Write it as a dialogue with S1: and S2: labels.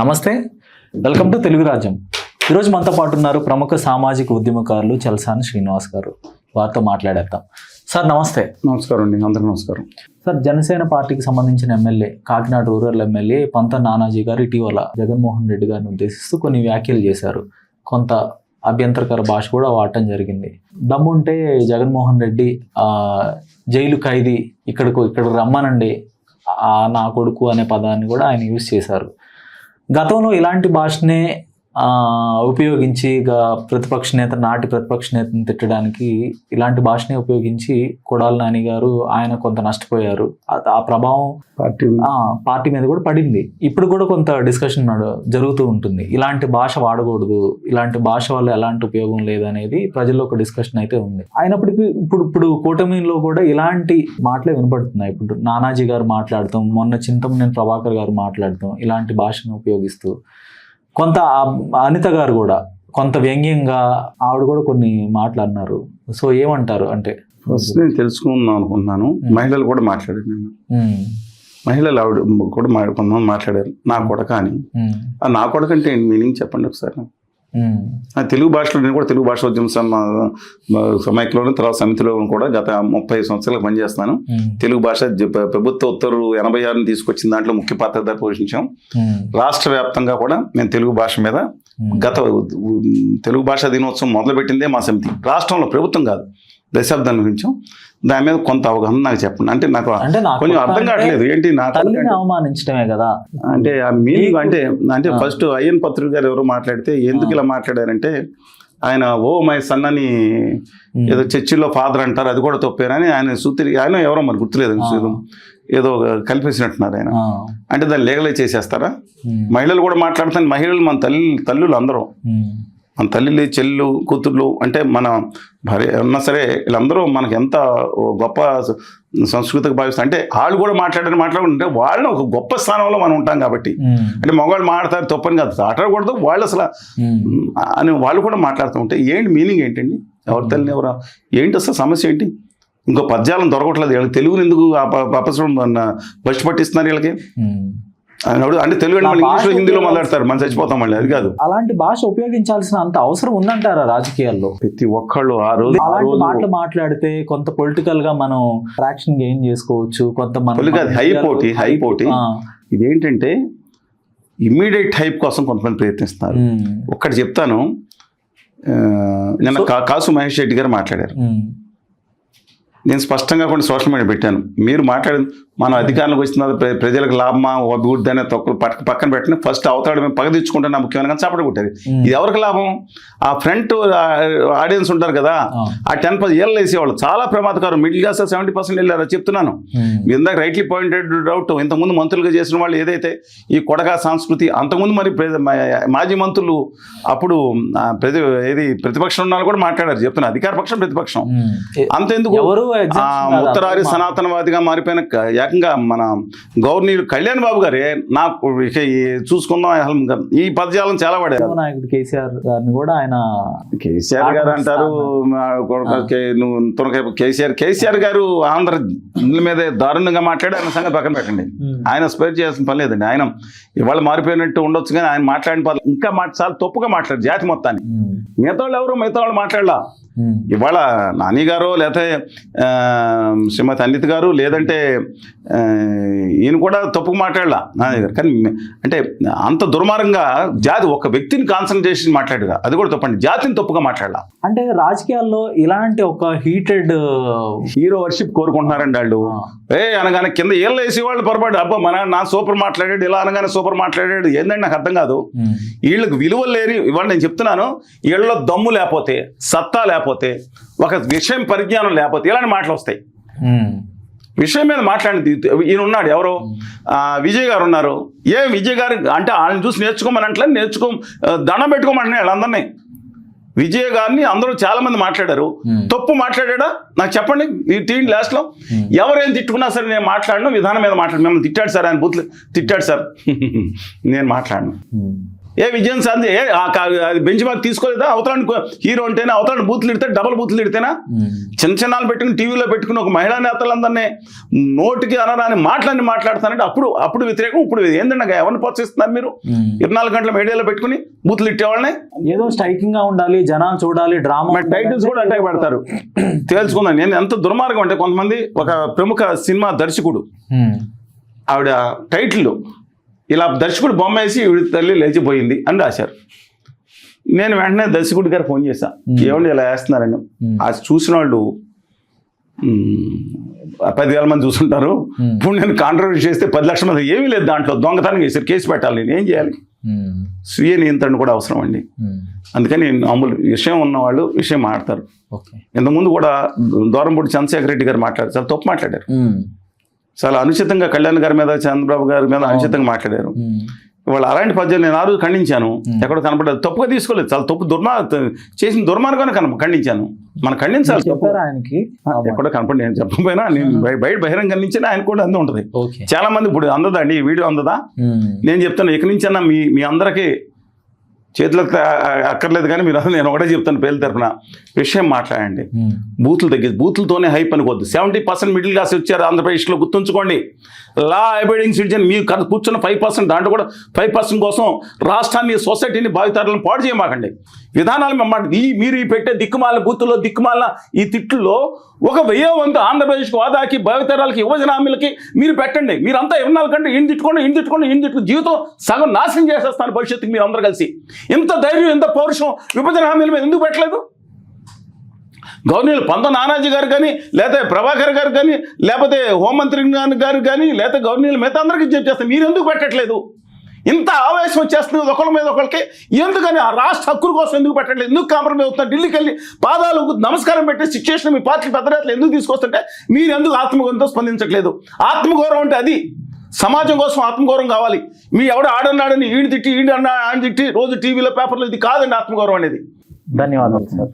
S1: నమస్తే, welcome to Telugu రాజ్యం. ఈరోజు మనతో పాటు ఉన్నారు ప్రముఖ సామాజిక ఉద్యమకారులు చలసాని శ్రీనివాస్ గారు. వారితో మాట్లాడేద్దాం. సార్ నమస్తే.
S2: నమస్కారం అండి, అందరికీ నమస్కారం.
S1: సార్, జనసేన పార్టీకి సంబంధించిన ఎమ్మెల్యే, కాకినాడ రూరల్ ఎమ్మెల్యే పంత నానాజీ గారు ఇటీవల జగన్మోహన్ రెడ్డి గారిని ఉద్దేశిస్తూ కొన్ని వ్యాఖ్యలు చేశారు. కొంత అభ్యంతరకర భాష కూడా వాడటం జరిగింది. దమ్ముంటే జగన్మోహన్ రెడ్డి జైలు ఖైదీ ఇక్కడికి రమ్మనండి నా కొడుకు అనే పదాన్ని కూడా ఆయన యూజ్ చేశారు. గతంలో ఇలాంటి భాషనే ఉపయోగించి నాటి ప్రతిపక్ష నేతను తిట్టడానికి ఇలాంటి భాషనే ఉపయోగించి కొడాలి నాని గారు ఆయన కొంత నష్టపోయారు. ఆ ప్రభావం పార్టీ మీద కూడా పడింది. ఇప్పుడు కూడా కొంత డిస్కషన్ జరుగుతూ ఉంటుంది. ఇలాంటి భాష వాడకూడదు, ఇలాంటి భాష వల్ల ఎలాంటి ఉపయోగం లేదనేది ప్రజల్లో ఒక డిస్కషన్ అయితే ఉంది. అయినప్పటికీ ఇప్పుడు కూటమిలో కూడా ఇలాంటి మాటలే వినపడుతున్నాయి. ఇప్పుడు నానాజీ గారు మాట్లాడతాం, మొన్న చింతమనేని ప్రభాకర్ గారు మాట్లాడతాం, ఇలాంటి భాషను ఉపయోగిస్తూ కొంత అనిత గారు కూడా కొంత వ్యంగ్యంగా ఆవిడ కూడా కొన్ని మాటలు అన్నారు. సో ఏమంటారు? అంటే
S2: ఫస్ట్ నేను తెలుసుకుందాం అనుకుంటున్నాను. మహిళలు కూడా మాట్లాడారు, నేను మహిళలు ఆవిడ కూడా కొంతమంది మాట్లాడారు నా కొడక అని. నా కొడక అంటే మీనింగ్ చెప్పండి ఒకసారి. తెలుగు భాషలో నేను కూడా తెలుగు భాష ఉద్యమ సమైక్యలోను తర్వాత సమితిలో కూడా గత 30 సంవత్సరాలకు పనిచేస్తున్నాను. తెలుగు భాష ప్రభుత్వ ఉత్తర్వులు 86 తీసుకొచ్చిన దాంట్లో ముఖ్య పాత్ర పోషించాం. రాష్ట్ర వ్యాప్తంగా కూడా మేము తెలుగు భాష మీద గత తెలుగు భాషా దినోత్సవం మొదలుపెట్టిందే మా సమితి. రాష్ట్రంలో, ప్రభుత్వం కాదు, దశాబ్దాల గురించి. దాని మీద కొంత అవగాహన నాకు చెప్పండి. అంటే నాకు కొంచెం అర్థం కావట్లేదు. ఏంటి
S1: అవమానించడమే కదా
S2: అంటే ఆ మీనింగ్ అంటే ఫస్ట్ అయ్యన్ పత్రిక గారు ఎవరో మాట్లాడితే ఎందుకు ఇలా మాట్లాడారంటే, ఆయన మై సన్ అని ఏదో చర్చిలో ఫాదర్ అంటారు, అది కూడా తప్పేనని ఆయన ఆయన ఎవరో మరి గుర్తులేదు, ఏదో కల్పించినట్టున్నారు ఆయన. అంటే దాన్ని లీగలైజ్ చేసేస్తారా? మహిళలు కూడా మాట్లాడుతాను. మహిళలు మన తల్లులు అందరూ, మన తల్లి చెల్లు కూతుర్లు, అంటే మన భార్య ఉన్నా సరే వీళ్ళందరూ మనకి ఎంత గొప్ప సంస్కృతికి భావిస్తారు. అంటే వాళ్ళు కూడా మాట్లాడుకుంటే వాళ్ళని ఒక గొప్ప స్థానంలో మనం ఉంటాం కాబట్టి. అంటే మగవాళ్ళు మాట్లాడతారు, తప్పని కాదు, ఆటకూడదు వాళ్ళు అసలు అని వాళ్ళు కూడా మాట్లాడుతూ ఉంటే ఏంటి మీనింగ్ ఏంటండి? ఎవరి తల్లిని ఎవరు ఏంటి అసలు సమస్య ఏంటి? ఇంకో పద్యాలను దొరకట్లేదు వీళ్ళకి. తెలుగుని ఎందుకు అపసరం బస్టు పట్టిస్తున్నారు వీళ్ళకి? అంటే తెలుగు ఇంగ్లీష్లో హిందీలో మాట్లాడతారు, మనం చచ్చిపోతాం మళ్ళీ. అది కాదు,
S1: అలాంటి భాష ఉపయోగించాల్సిన అంత అవసరం ఉందంటారా రాజకీయాల్లో?
S2: ప్రతి ఒక్కళ్ళు ఆ రోజు
S1: మాటలు మాట్లాడితే కొంత పొలిటికల్ గా మనం ట్రాక్షన్ గెయిన్ చేసుకోవచ్చు. కొంత
S2: హై పోటీ ఇదేంటంటే ఇమ్మీడియట్ హైప్ కోసం కొంతమంది ప్రయత్నిస్తున్నారు. ఒక్కటి చెప్తాను, నిన్న కాసు మహేష్ రెడ్డి గారు మాట్లాడారు. నేను స్పష్టంగా కొన్ని సోషల్ మీడియా పెట్టాను. మీరు మాట్లాడింది మనం అధికారంలోకి వచ్చిన ప్రజలకు లాభమా అభివృద్ధి అనే తొక్కలు పక్కన పెట్టిన ఫస్ట్ అవతాడు మేము పగ తెచ్చుకుంటున్నా ముఖ్యమైన కానీ చప్పట కొట్టేది. ఇది ఎవరికి లాభం? ఆ ఫ్రంట్ ఆడియన్స్ ఉంటారు కదా, ఆ 10% ఏళ్ళు వేసేవాళ్ళు చాలా ప్రమాదకరం. మిడిల్ క్లాస్ 70% వెళ్ళారు చెప్తున్నాను. మీరు ఇందాక రైట్లీ పాయింటెడ్ అవుట్. ఇంతకుముందు మంత్రులుగా చేసిన వాళ్ళు ఏదైతే ఈ కొడగా సంస్కృతి, అంతకుముందు మరి మాజీ మంత్రులు అప్పుడు ప్రతిపక్షం ఉన్న వాళ్ళు కూడా మాట్లాడారు. చెప్తున్నా, అధికార పక్షం ప్రతిపక్షం అంతెందుకు ఉత్తరాది సనాతనవాదిగా మారిపోయిన ఏకంగా మన గవర్నర్ కళ్యాణ్ బాబు గారే నాకు చూసుకుందాం ఈ పదజాలం చాలా వాడారు.
S1: నాయకుడు కేసీఆర్ గారిని కూడా ఆయన
S2: కేసీఆర్ గారు అంటారు. కేసీఆర్ గారు ఆంధ్ర మీద దారుణంగా మాట్లాడి ఆయన సంగతి పక్కన పెట్టండి. ఆయన స్పేర్ చేయాల్సిన పని లేదండి. ఆయన ఇవాళ మారిపోయినట్టు ఉండొచ్చు కానీ ఆయన మాట్లాడిన పని ఇంకా చాలా తప్పుగా మాట్లాడారు జాతి మొత్తాన్ని. మిగతా వాళ్ళు మాట్లాడలా. ఇవాళ నాని గారు లేకపోతే శ్రీమతి అనిత గారు లేదంటే ఈయన కూడా తప్పుకు మాట్లాడలా నాని గారు. కానీ అంటే అంత దుర్మార్గంగా జాతి ఒక వ్యక్తిని కాన్సన్ట్రేషన్ మాట్లాడగా అది కూడా తప్పండి. జాతిని తప్పుగా మాట్లాడలా.
S1: అంటే రాజకీయాల్లో ఇలాంటి ఒక హీటెడ్
S2: హీరో వర్షిప్ కోరుకుంటున్నారండి వాళ్ళు. అనగానే కింద ఏళ్ళు వేసి వాళ్ళు పొరపాటు, అబ్బా నా సూపర్ మాట్లాడాడు, ఇలా అనగానే సూపర్ మాట్లాడాడు. ఏంటంటే నాకు అర్థం కాదు. వీళ్ళకి విలువలు లేని ఇవాళ నేను చెప్తున్నాను. వీళ్ళలో దమ్ము లేకపోతే, సత్తా లేకపోతే, ఒక విషయం పరిజ్ఞానం లేకపోతే ఇలాంటి మాటలు వస్తాయి. విషయం మీద మాట్లాడింది ఈయన ఉన్నాడు, ఎవరో విజయ్ గారు ఉన్నారు. విజయ్ గారు అంటే వాళ్ళని చూసి నేర్చుకోమని అంటే దండం పెట్టుకోమంటున్నాయి వాళ్ళందరినీ. విజయ్ గారిని అందరూ చాలా మంది మాట్లాడారు. తప్పు మాట్లాడా నాకు చెప్పండి. ఈ టీవీ లాస్ట్లో ఎవరేం తిట్టుకున్నా సరే నేను మాట్లాడను, విధానం మీద మాట్లాడు. మిమ్మల్ని తిట్టాడు సార్, ఆయన బూత్లు తిట్టాడు సార్, నేను మాట్లాడను. ఏ విజయం సాధించి అది బెంచ్ మార్క్ తీసుకోలేదా? అవతలానికి హీరో అంటేనే అవతలాన్ని బూతులు తిడితే డబల్ బూతులు తిడితేనా? చిన్న చిన్నాలు పెట్టుకుని టీవీలో పెట్టుకుని ఒక మహిళా నేతలందరినీ నోటికి అనరాని మాటలన్నీ మాట్లాడుతానంటే అప్పుడు వ్యతిరేకం, ఇప్పుడు ఏంటంటే ఎవరిని ప్రోత్సహిస్తున్నారు మీరు? 24 గంటల మీడియాలో పెట్టుకుని బూతులు తిట్టేవాళ్ళని.
S1: ఏదో స్ట్రైకింగ్ గా ఉండాలి, జనాలు చూడాలి, డ్రామా
S2: టైటిల్స్ కూడా అంటే పెడతారు. తెలుసుకుందాం నేను ఎంత దుర్మార్గం అంటే, కొంతమంది ఒక ప్రముఖ సినిమా దర్శకుడు ఆవిడ టైటిల్ ఇలా దర్శకుడు బొమ్మ వేసి ఈవిడ తల్లి లేచిపోయింది అని రాశారు. నేను వెంటనే దర్శకుడి గారు ఫోన్ చేశా, ఏమండి ఇలా వేస్తున్నారని. అది చూసిన వాళ్ళు 10,000 మంది చూస్తుంటారు. ఇప్పుడు నేను కాంట్రవర్సీ చేస్తే 10 లక్షల మంది, ఏమీ లేదు దాంట్లో, దొంగతనం చేశారు, కేసు పెట్టాలి, నేను ఏం చేయాలి? స్వీయ నియంత్రణ కూడా అవసరం అండి. అందుకని మామూలు విషయం ఉన్నవాళ్ళు విషయం మాట్లాడతారు. ఇంతకుముందు కూడా దూరంపూడి చంద్రశేఖర్ రెడ్డి గారు మాట్లాడారు, చాలా తప్పు మాట్లాడారు. చాలా అనుచితంగా కళ్యాణ్ గారి మీద, చంద్రబాబు గారి మీద అనుచితంగా మాట్లాడారు. వాళ్ళు అలాంటి పద్యాలు నేను ఆ రోజు ఖండించాను. ఎక్కడో కనపడలేదు, తప్పుగా తీసుకోలేదు, చాలా తప్పు చేసిన దుర్మార్గాన్ని ఖండించాను. మనం ఖండించాలి.
S1: ఆయనకి
S2: ఎక్కడో కనపడి నేను చెప్పకపోయినా నేను బయట బహిరంగ ఖండించినా ఆయన కూడా అందే ఉంటుంది. చాలా మంది ఇప్పుడు అందదండి ఈ వీడియో అందదా? నేను చెప్తాను, ఇక్కడి నుంచి అన్నా మీ అందరికీ చేతులకు అక్కర్లేదు, కానీ మీరు నేను ఒకటే చెప్తాను, పేర్ల తరఫున విషయం మాట్లాడండి. బూతులు తగ్గింది, బూతులతోనే హైప్ అనుకోవద్దు. 70% మిడిల్ క్లాస్ వచ్చారు ఆంధ్రప్రదేశ్లో, గుర్తుంచుకోండి. లా అబైడింగ్ సిటిజన్ మీ కూర్చున్న 5%, దాంట్లో కూడా 5% కోసం రాష్ట్రాన్ని, సొసైటీని, భావితరాలను పాడు చేయమాకండి. విధానాలు మీరు పెట్టే దిక్కుమాల బూతుల్లో, దిక్కుమాల ఈ తిట్లలో ఒక 1000 వంతు ఆంధ్రప్రదేశ్కి, హోదాకి, భావితరాలకి, యువజనామీలకి మీరు పెట్టండి. మీరంతా 24 గంటలు ఈయన తిట్టుకోండి, జీవితం సగం నాశనం చేసేస్తాను భవిష్యత్తుకి మీరు అందరూ కలిసి. ఇంత ధైర్యం, ఇంత పౌరుషం విభజన హామీల మీద ఎందుకు పెట్టలేదు? గవర్నీలు పంత నానాజీ గారు కానీ, లేకపోతే ప్రభాకర్ గారు కానీ, లేకపోతే హోంమంత్రి గారు కానీ, లేకపోతే గవర్నీలు మిగతా అందరికీ చేస్తారు, మీరు ఎందుకు పెట్టట్లేదు? ఇంత ఆవేశం వచ్చేస్తుంది ఒకళ్ళ మీద ఒకరికి, ఎందుకని ఆ రాష్ట్ర హక్కుల కోసం ఎందుకు పెట్టట్లేదు? ఎందుకు కాంప్రమైజ్ అవుతున్నారు? ఢిల్లీకి వెళ్ళి పాదాలు నమస్కారం పెట్టే సిచ్యువేషన్ మీ పార్టీ పెద్ద నేతలు ఎందుకు తీసుకొస్తుంటే మీరు ఎందుకు ఆత్మగౌరవంతో స్పందించట్లేదు? ఆత్మగౌరవం అంటే అది, సమాజం కోసం ఆత్మగౌరవం కావాలి. మీ ఎవడ ఆడన్నాడని ఈడు తిట్టి, ఈడు అన్న ఆయన తిట్టి రోజు టీవీలో, పేపర్లో, ఇది కాదండి ఆత్మగౌరవం అనేది.
S1: ధన్యవాదాలు సార్.